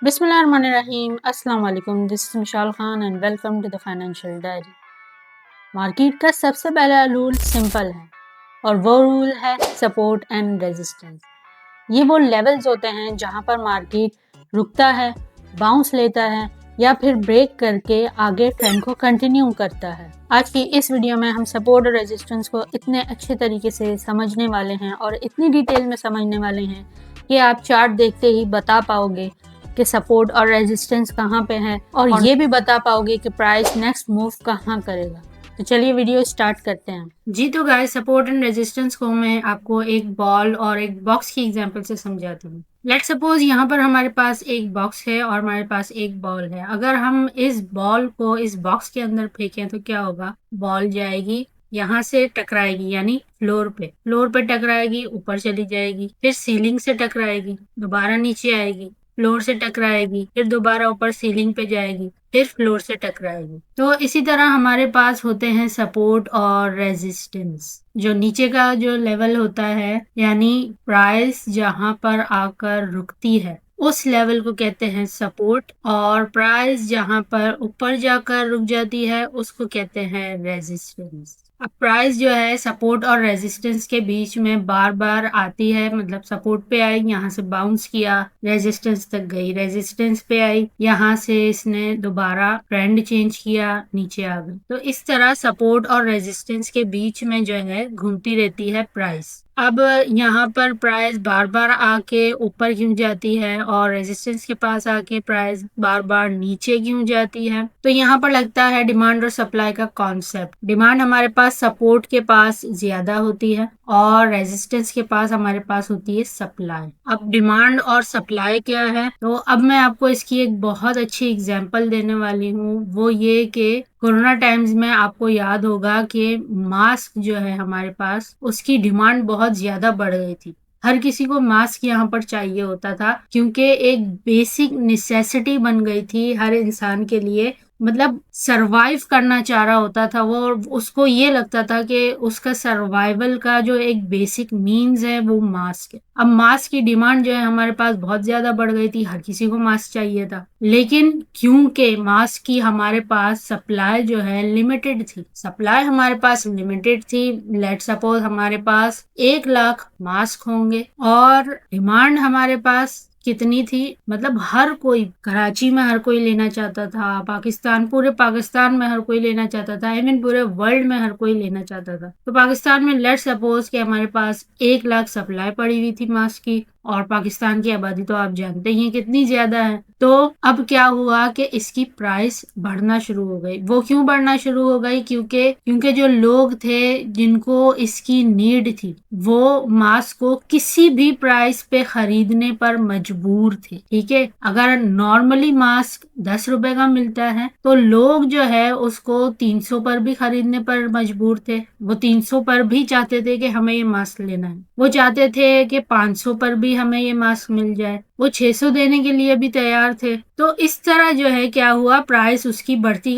बिस्मिल्लाहिर्रहमानिर्रहीम अस्सलाम वालेकुम। This is Mishal Khan and welcome to the Financial Diary. Market का सबसे पहला रूल सिंपल है और वो रूल है सपोर्ट एंड रेजिस्टेंस। ये वो लेवल्स होते हैं जहाँ पर मार्केट रुकता है, बाउंस लेता है या फिर ब्रेक करके आगे ट्रेंड को कंटिन्यू करता है। आज की इस वीडियो में हम सपोर्ट और रेजिस्टेंस को इतने अच्छे तरीके से समझने वाले हैं और इतनी डिटेल में समझने वाले हैं कि आप चार्ट देखते ही बता पाओगे कि सपोर्ट और रेजिस्टेंस कहाँ पे है और ये भी बता पाओगे कि प्राइस नेक्स्ट मूव कहाँ करेगा। तो चलिए वीडियो स्टार्ट करते हैं। जी तो गाइस, सपोर्ट एंड रेजिस्टेंस को मैं आपको एक बॉल और एक बॉक्स की एग्जांपल से समझाती हूँ। लेट्स सपोज यहाँ पर हमारे पास एक बॉक्स है और हमारे पास एक बॉल है। अगर हम इस बॉल को इस बॉक्स के अंदर फेंकें तो क्या होगा? बॉल जाएगी, यहाँ से टकराएगी यानी फ्लोर पे टकराएगी, ऊपर चली जाएगी, फिर सीलिंग से टकराएगी, दोबारा नीचे आएगी, फ्लोर से टकराएगी, फिर दोबारा ऊपर सीलिंग पे जाएगी, फिर फ्लोर से टकराएगी। तो इसी तरह हमारे पास होते हैं सपोर्ट और रेजिस्टेंस। जो नीचे का जो लेवल होता है यानी प्राइस जहां पर आकर रुकती है उस लेवल को कहते हैं सपोर्ट, और प्राइस जहां पर ऊपर जाकर रुक जाती है उसको कहते हैं रेजिस्टेंस। अब प्राइस जो है सपोर्ट और रेजिस्टेंस के बीच में बार बार आती है, मतलब सपोर्ट पे आई, यहाँ से बाउंस किया, रेजिस्टेंस तक गई, रेजिस्टेंस पे आई, यहाँ से इसने दोबारा ट्रेंड चेंज किया, नीचे आ गई। तो इस तरह सपोर्ट और रेजिस्टेंस के बीच में जो है घूमती रहती है प्राइस। अब यहाँ पर प्राइस बार बार आके ऊपर क्यों जाती है और रेजिस्टेंस के पास आके प्राइस बार बार नीचे क्यों जाती है? तो यहाँ पर लगता है डिमांड और सप्लाई का कॉन्सेप्ट। डिमांड हमारे पास सपोर्ट के पास ज्यादा होती है और रेजिस्टेंस के पास हमारे पास होती है सप्लाई। अब डिमांड और सप्लाई क्या है? तो अब मैं आपको इसकी एक बहुत अच्छी एग्जांपल देने वाली हूँ। वो ये कि कोरोना टाइम्स में आपको याद होगा कि मास्क जो है हमारे पास उसकी डिमांड बहुत ज्यादा बढ़ गई थी। हर किसी को मास्क यहाँ पर चाहिए होता था क्योंकि एक बेसिक नेसेसिटी बन गई थी हर इंसान के लिए। मतलब सरवाइव करना चाह रहा होता था वो, उसको ये लगता था कि उसका सर्वाइवल का जो एक बेसिक मीन्स है वो मास्क है। अब मास्क की डिमांड जो है हमारे पास बहुत ज्यादा बढ़ गई थी, हर किसी को मास्क चाहिए था, लेकिन क्योंकि मास्क की हमारे पास सप्लाई जो है लिमिटेड थी, सप्लाई हमारे पास लिमिटेड थी। लेट सपोज हमारे पास 1 लाख मास्क होंगे और डिमांड हमारे पास कितनी थी? मतलब हर कोई, कराची में हर कोई लेना चाहता था, पाकिस्तान, पूरे पाकिस्तान में हर कोई लेना चाहता था, इवन पूरे वर्ल्ड में हर कोई लेना चाहता था। तो पाकिस्तान में लेट्स सपोज कि हमारे पास 1 लाख सप्लाई पड़ी हुई थी मास्क की और पाकिस्तान की आबादी तो आप जानते ही हैं कितनी ज्यादा है। तो अब क्या हुआ कि इसकी प्राइस बढ़ना शुरू हो गई। वो क्यों बढ़ना शुरू हो गई? क्योंकि जो लोग थे जिनको इसकी नीड थी वो मास्क को किसी भी प्राइस पे खरीदने पर मजबूर थे। ठीक है, अगर नॉर्मली मास्क 10 रुपए का मिलता है तो लोग जो है उसको 300 पर भी खरीदने पर मजबूर थे। वो 300 पर भी चाहते थे कि हमें ये मास्क लेना है, वो चाहते थे कि 500 पर भी हमें ये मास्क मिल जाए, वो 600 देने के लिए भी तैयार थे। तो इस तरह जो है क्या हुआ, प्राइस उसकी बढ़ती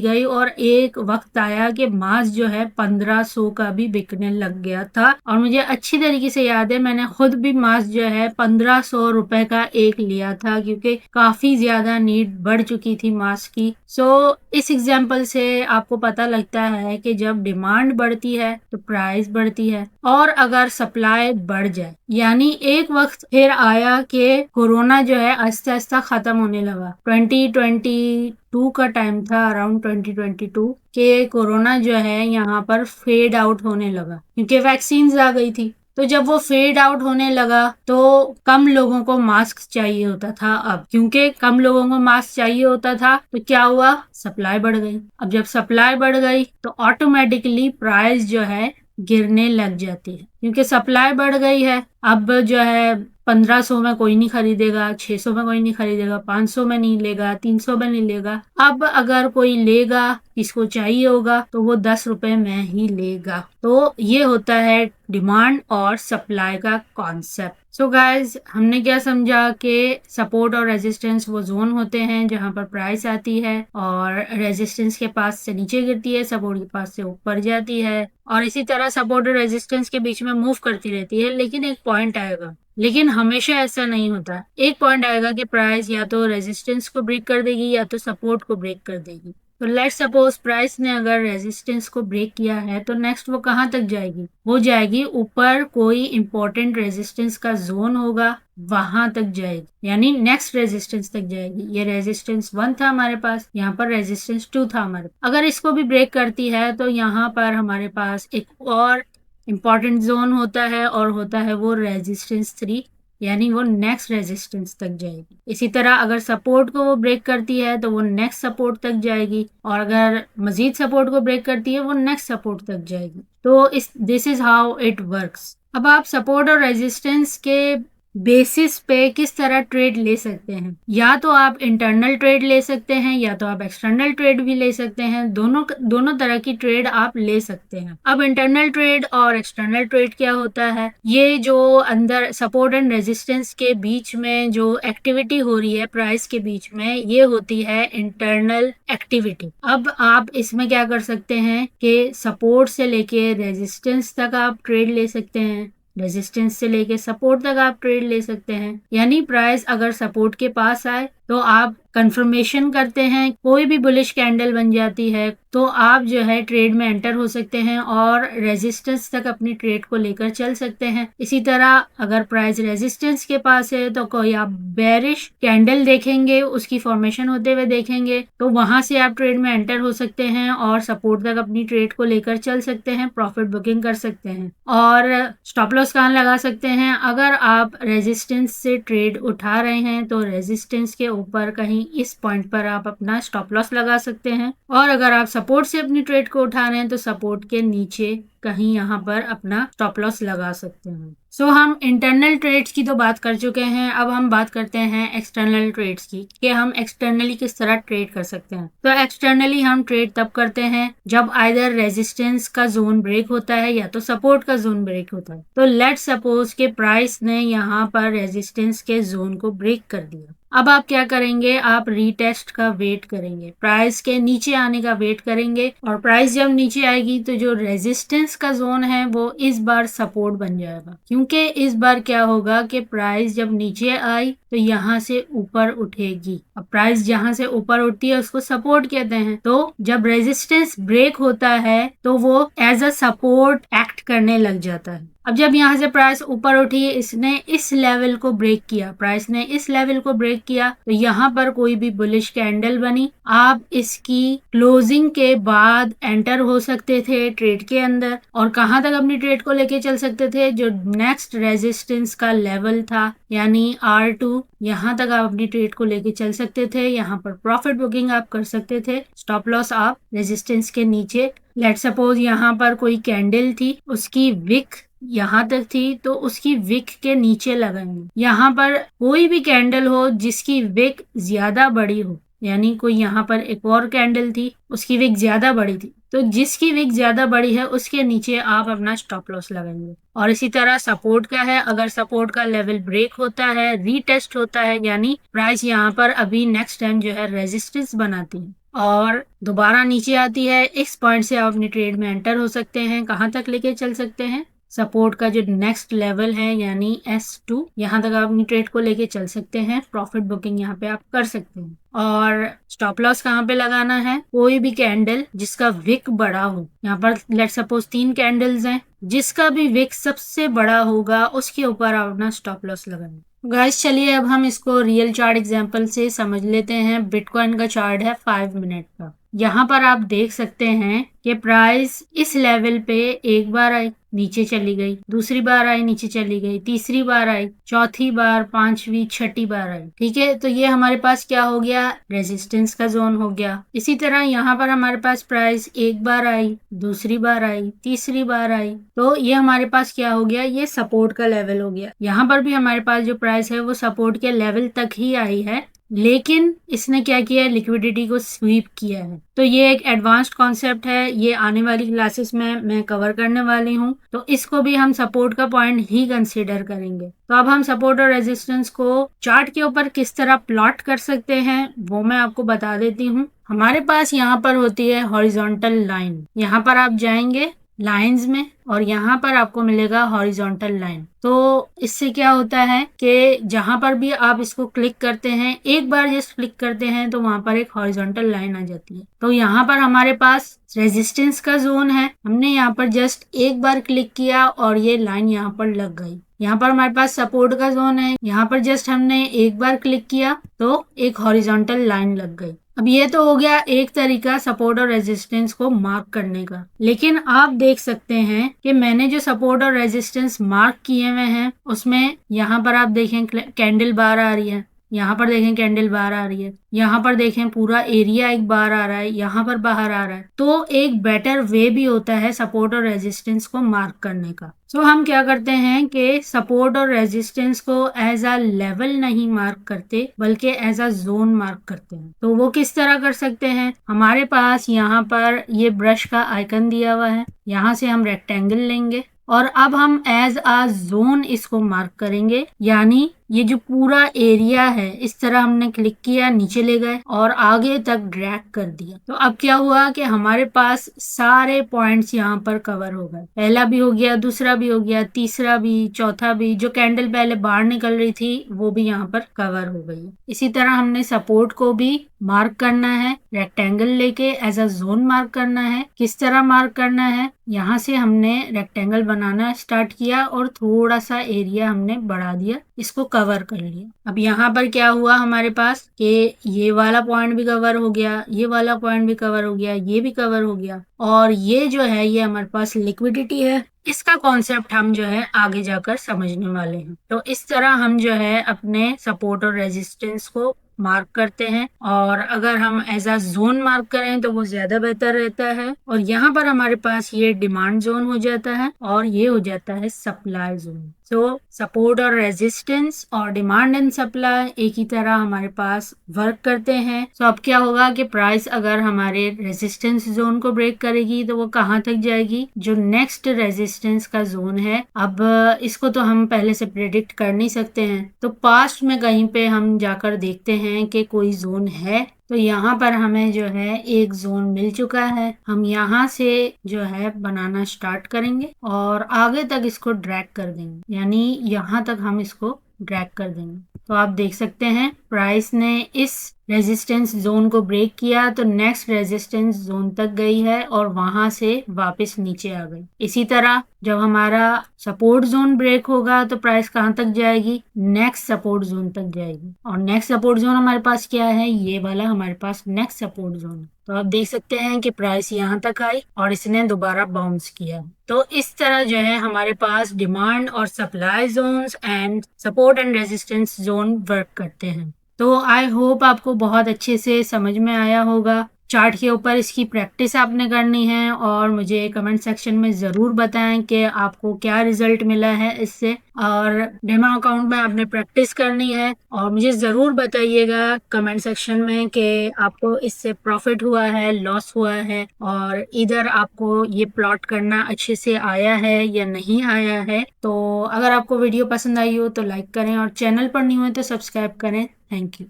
गई और एक वक्त आया कि मास्क जो है 1500 का भी बिकने लग गया था। और मुझे अच्छी तरीके से याद है मैंने खुद भी मास्क जो है 1500 रुपए का एक लिया था क्योंकि काफी ज्यादा नीड बढ़ चुकी थी मास्क की। सो इस एग्जाम्पल से आपको पता लगता है कि जब डिमांड बढ़ती है तो प्राइस बढ़ती है, और अगर सप्लाई बढ़ जाए, यानी एक वक्त फिर आया कि कोरोना जो है आहिस्ता आहिस्ता खत्म होने लगा। 2022 का टाइम था, अराउंड 2022 के कोरोना जो है यहाँ पर फेड आउट होने लगा क्योंकि वैक्सीन आ गई थी। तो जब वो फेड आउट होने लगा तो कम लोगों को मास्क चाहिए होता था। अब क्योंकि कम लोगों को मास्क चाहिए होता था तो क्या हुआ, सप्लाई बढ़ गई। अब जब सप्लाई बढ़ गई तो ऑटोमेटिकली प्राइस जो है गिरने लग जाती है क्योंकि सप्लाई बढ़ गई है। अब जो है 1500 में कोई नहीं खरीदेगा, 600 में कोई नहीं खरीदेगा, 500 में नहीं लेगा, 300 में नहीं लेगा। अब अगर कोई लेगा, किसको चाहिए होगा, तो वो 10 रुपए में ही लेगा। तो ये होता है डिमांड और सप्लाई का कॉन्सेप्ट। सो गाइज, हमने क्या समझा कि सपोर्ट और रेजिस्टेंस वो जोन होते हैं जहां पर प्राइस आती है और रेजिस्टेंस के पास से नीचे गिरती है, सपोर्ट के पास से ऊपर जाती है, और इसी तरह सपोर्ट और रेजिस्टेंस के बीच में मूव करती रहती है। लेकिन एक पॉइंट आएगा, लेकिन हमेशा ऐसा नहीं होता। एक पॉइंट आएगा कि प्राइस या तो रेजिस्टेंस को ब्रेक कर देगी या तो सपोर्ट को ब्रेक कर देगी। तो लेट्स सपोज प्राइस ने अगर रेजिस्टेंस को ब्रेक किया है तो नेक्स्ट वो कहाँ तक जाएगी? वो जाएगी ऊपर, कोई इंपॉर्टेंट रेजिस्टेंस का जोन होगा वहां तक जाएगी, यानी नेक्स्ट रेजिस्टेंस तक जाएगी। ये रेजिस्टेंस 1 था हमारे पास, यहाँ पर रेजिस्टेंस 2 था हमारे पास। अगर इसको भी ब्रेक करती है तो यहाँ पर हमारे पास एक और इंपॉर्टेंट जोन होता है और होता है वो रेजिस्टेंस 3, यानी वो नेक्स्ट रेजिस्टेंस तक जाएगी। इसी तरह अगर सपोर्ट को वो ब्रेक करती है तो वो नेक्स्ट सपोर्ट तक जाएगी, और अगर मजीद सपोर्ट को ब्रेक करती है वो नेक्स्ट सपोर्ट तक जाएगी। तो this is how it works. अब आप सपोर्ट और रेजिस्टेंस के बेसिस पे किस तरह ट्रेड ले सकते हैं? या तो आप इंटरनल ट्रेड ले सकते हैं या तो आप एक्सटर्नल ट्रेड भी ले सकते हैं। दोनों तरह की ट्रेड आप ले सकते हैं। अब इंटरनल ट्रेड और एक्सटर्नल ट्रेड क्या होता है? ये जो अंदर सपोर्ट एंड रेजिस्टेंस के बीच में जो एक्टिविटी हो रही है प्राइस के बीच में, ये होती है इंटरनल एक्टिविटी। अब आप इसमें क्या कर सकते हैं कि सपोर्ट से लेके रेजिस्टेंस तक आप ट्रेड ले सकते हैं, रेजिस्टेंस से लेके सपोर्ट तक आप ट्रेड ले सकते हैं। यानी प्राइस अगर सपोर्ट के पास आए तो आप कंफर्मेशन करते हैं, कोई भी बुलिश कैंडल बन जाती है तो आप जो है ट्रेड में एंटर हो सकते हैं और रेजिस्टेंस तक अपनी ट्रेड को लेकर चल सकते हैं। इसी तरह अगर प्राइस रेजिस्टेंस के पास है तो कोई आप बेरिश कैंडल देखेंगे, उसकी फॉर्मेशन होते हुए देखेंगे, तो वहां से आप ट्रेड में एंटर हो सकते हैं और सपोर्ट तक अपनी ट्रेड को लेकर चल सकते हैं, प्रॉफिट बुकिंग कर सकते हैं। और स्टॉप लॉस कहाँ लगा सकते हैं? अगर आप रेजिस्टेंस से ट्रेड उठा रहे हैं तो रेजिस्टेंस के ऊपर कहीं इस पॉइंट पर आप अपना स्टॉप लॉस लगा सकते हैं, और अगर आप सपोर्ट से अपनी ट्रेड को उठा रहे हैं तो सपोर्ट के नीचे कहीं यहाँ पर अपना स्टॉप लॉस लगा सकते हैं। सो हम इंटरनल ट्रेड्स की तो बात कर चुके हैं, अब हम बात करते हैं एक्सटर्नल ट्रेड्स की कि हम एक्सटर्नली किस तरह ट्रेड कर सकते हैं। तो एक्सटर्नली हम ट्रेड तब करते हैं जब आइदर रेजिस्टेंस का जोन ब्रेक होता है या तो सपोर्ट का जोन ब्रेक होता है। तो लेट्स सपोज के प्राइस ने यहाँ पर रेजिस्टेंस के जोन को ब्रेक कर दिया। अब आप क्या करेंगे? आप रीटेस्ट का वेट करेंगे, प्राइस के नीचे आने का वेट करेंगे, और प्राइस जब नीचे आएगी तो जो रेजिस्टेंस का जोन है वो इस बार सपोर्ट बन जाएगा, क्योंकि इस बार क्या होगा कि प्राइस जब नीचे आई तो यहाँ से ऊपर उठेगी। अब प्राइस जहाँ से ऊपर उठती है उसको सपोर्ट कहते हैं। तो जब रेजिस्टेंस ब्रेक होता है तो वो एज अ सपोर्ट एक्ट करने लग जाता है। अब जब यहाँ से प्राइस ऊपर उठी, इसने इस लेवल को ब्रेक किया, प्राइस ने इस लेवल को ब्रेक किया, तो यहाँ पर कोई भी बुलिश कैंडल बनी, आप इसकी क्लोजिंग के बाद एंटर हो सकते थे ट्रेड के अंदर, और कहाँ तक अपनी ट्रेड को लेके चल सकते थे? जो नेक्स्ट रेजिस्टेंस का लेवल था यानी R2, यहाँ तक आप अपनी ट्रेड को लेके चल सकते थे। यहाँ पर प्रॉफिट बुकिंग आप कर सकते थे, स्टॉप लॉस आप रेजिस्टेंस के नीचे। लेट सपोज यहाँ पर कोई कैंडल थी, उसकी विक यहाँ तक थी तो उसकी विक के नीचे लगाएंगे। यहाँ पर कोई भी कैंडल हो जिसकी विक ज्यादा बड़ी हो, यानी कोई यहाँ पर एक और कैंडल थी उसकी विक ज्यादा बड़ी थी, तो जिसकी विक ज्यादा बड़ी है उसके नीचे आप अपना स्टॉप लॉस लगाएंगे। और इसी तरह सपोर्ट का है, अगर सपोर्ट का लेवल ब्रेक होता है, रीटेस्ट होता है, यानी प्राइस यहाँ पर अभी नेक्स्ट टाइम जो है रेजिस्टेंस बनाती है और दोबारा नीचे आती है, इस पॉइंट से आप अपनी ट्रेड में एंटर हो सकते हैं। कहाँ तक लेके चल सकते हैं? सपोर्ट का जो नेक्स्ट लेवल है यानी S2, यहाँ तक आप अपनी ट्रेड को लेके चल सकते हैं, प्रॉफिट बुकिंग यहाँ पे आप कर सकते हैं। और स्टॉप लॉस कहाँ पे लगाना है? कोई भी कैंडल जिसका विक बड़ा हो, यहाँ पर लेट सपोज 3 कैंडल्स हैं, जिसका भी विक सबसे बड़ा होगा उसके ऊपर आप अपना स्टॉप लॉस लगाना। गाइस चलिए अब हम इसको रियल चार्ट एग्जांपल से समझ लेते हैं। बिटकॉइन का चार्ट है 5 मिनट का। यहाँ पर आप देख सकते हैं कि प्राइस इस लेवल पे एक बार आई, नीचे चली गई, दूसरी बार आई, नीचे चली गई, तीसरी बार आई, चौथी बार, पांचवी, छठी बार आई। ठीक है, तो ये हमारे पास क्या हो गया? रेजिस्टेंस का जोन हो गया। इसी तरह यहाँ पर हमारे पास प्राइस एक बार आई, दूसरी बार आई, तीसरी बार आई, तो ये हमारे पास क्या हो गया? ये सपोर्ट का लेवल हो गया। यहाँ पर भी हमारे पास जो प्राइस है वो सपोर्ट के लेवल तक ही आई है, लेकिन इसने क्या किया? लिक्विडिटी को स्वीप किया है। तो ये एक एडवांस्ड कॉन्सेप्ट है, ये आने वाली क्लासेस में मैं कवर करने वाली हूँ, तो इसको भी हम सपोर्ट का पॉइंट ही कंसीडर करेंगे। तो अब हम सपोर्ट और रेजिस्टेंस को चार्ट के ऊपर किस तरह प्लॉट कर सकते हैं वो मैं आपको बता देती हूँ। हमारे पास यहाँ पर होती है हॉरिजॉन्टल लाइन, यहाँ पर आप जाएंगे लाइंस में, और यहाँ पर आपको मिलेगा हॉरिजॉन्टल लाइन। तो इससे क्या होता है कि जहां पर भी आप इसको क्लिक करते हैं, एक बार जस्ट क्लिक करते हैं तो वहां पर एक हॉरिजॉन्टल लाइन आ जाती है। तो यहाँ पर हमारे पास रेजिस्टेंस का जोन है, हमने यहाँ पर जस्ट एक बार क्लिक किया और ये लाइन यहाँ पर लग गई। यहाँ पर हमारे पास सपोर्ट का जोन है, यहाँ पर जस्ट हमने एक बार क्लिक किया तो एक हॉरिजॉन्टल लाइन लग गई। अब ये तो हो गया एक तरीका सपोर्ट और रेजिस्टेंस को मार्क करने का। लेकिन आप देख सकते हैं कि मैंने जो सपोर्ट और रेजिस्टेंस मार्क किए हुए हैं उसमें यहाँ पर आप देखें कैंडल बार आ रही है, यहाँ पर देखें कैंडल बाहर आ रही है, यहाँ पर देखें पूरा एरिया एक बाहर आ रहा है, यहाँ पर बाहर आ रहा है। तो एक बेटर वे भी होता है सपोर्ट और रेजिस्टेंस को मार्क करने का। तो हम क्या करते हैं कि सपोर्ट और रेजिस्टेंस को एज अ लेवल नहीं मार्क करते बल्कि एज अ जोन मार्क करते हैं। तो वो किस तरह कर सकते हैं, हमारे पास यहाँ पर ये ब्रश का आइकन दिया हुआ है, यहाँ से हम रेक्टेंगल लेंगे और अब हम एज अ जोन इसको मार्क करेंगे। यानी ये जो पूरा एरिया है इस तरह हमने क्लिक किया, नीचे ले गए और आगे तक ड्रैग कर दिया। तो अब क्या हुआ कि हमारे पास सारे पॉइंट्स यहाँ पर कवर हो गए। पहला भी हो गया, दूसरा भी हो गया, तीसरा भी, चौथा भी। जो कैंडल पहले बाहर निकल रही थी वो भी यहाँ पर कवर हो गई। इसी तरह हमने सपोर्ट को भी मार्क करना है, रेक्टेंगल लेके एज अ जोन मार्क करना है। किस तरह मार्क करना है, यहाँ से हमने रेक्टेंगल बनाना स्टार्ट किया और थोड़ा सा एरिया हमने बढ़ा दिया, इसको कवर कर लिया। अब यहाँ पर क्या हुआ हमारे पास कि ये वाला पॉइंट भी कवर हो गया, ये वाला पॉइंट भी कवर हो गया, ये भी कवर हो गया और ये जो है ये हमारे पास लिक्विडिटी है। इसका कॉन्सेप्ट हम जो है आगे जाकर समझने वाले हैं। तो इस तरह हम जो है अपने सपोर्ट और रेजिस्टेंस को मार्क करते हैं और अगर हम एज अ जोन मार्क करें तो वो ज्यादा बेहतर रहता है। और यहाँ पर हमारे पास ये डिमांड जोन हो जाता है और ये हो जाता है सप्लाई जोन। तो सपोर्ट और रेजिस्टेंस और डिमांड एंड सप्लाई एक ही तरह हमारे पास वर्क करते हैं। तो अब क्या होगा कि प्राइस अगर हमारे रेजिस्टेंस जोन को ब्रेक करेगी तो वो कहाँ तक जाएगी, जो नेक्स्ट रेजिस्टेंस का जोन है। अब इसको तो हम पहले से प्रेडिक्ट कर नहीं सकते हैं, तो पास्ट में कहीं पे हम जाकर देखते हैं कि कोई जोन है। तो यहाँ पर हमें जो है एक जोन मिल चुका है, हम यहाँ से जो है बनाना स्टार्ट करेंगे और आगे तक इसको ड्रैग कर देंगे, यानी यहाँ तक हम इसको ड्रैग कर देंगे। तो आप देख सकते हैं प्राइस ने इस रेजिस्टेंस जोन को ब्रेक किया तो नेक्स्ट रेजिस्टेंस जोन तक गई है और वहां से वापस नीचे आ गई। इसी तरह जब हमारा सपोर्ट जोन ब्रेक होगा तो प्राइस कहाँ तक जाएगी, नेक्स्ट सपोर्ट जोन तक जाएगी। और नेक्स्ट सपोर्ट जोन हमारे पास क्या है, ये वाला हमारे पास नेक्स्ट सपोर्ट जोन है। तो आप देख सकते हैं कि प्राइस यहाँ तक आई और इसने दोबारा बाउंस किया। तो इस तरह जो है हमारे पास डिमांड और supply zones and support and resistance zone work करते हैं। तो आई होप आपको बहुत अच्छे से समझ में आया होगा। चार्ट के ऊपर इसकी प्रैक्टिस आपने करनी है और मुझे कमेंट सेक्शन में ज़रूर बताएं कि आपको क्या रिजल्ट मिला है इससे। और डेमो अकाउंट में आपने प्रैक्टिस करनी है और मुझे ज़रूर बताइएगा कमेंट सेक्शन में कि आपको इससे प्रॉफिट हुआ है, लॉस हुआ है, और इधर आपको ये प्लॉट करना अच्छे से आया है या नहीं आया है। तो अगर आपको वीडियो पसंद आई हो तो लाइक करें और चैनल पर नहीं हुए तो सब्सक्राइब करें। Thank you.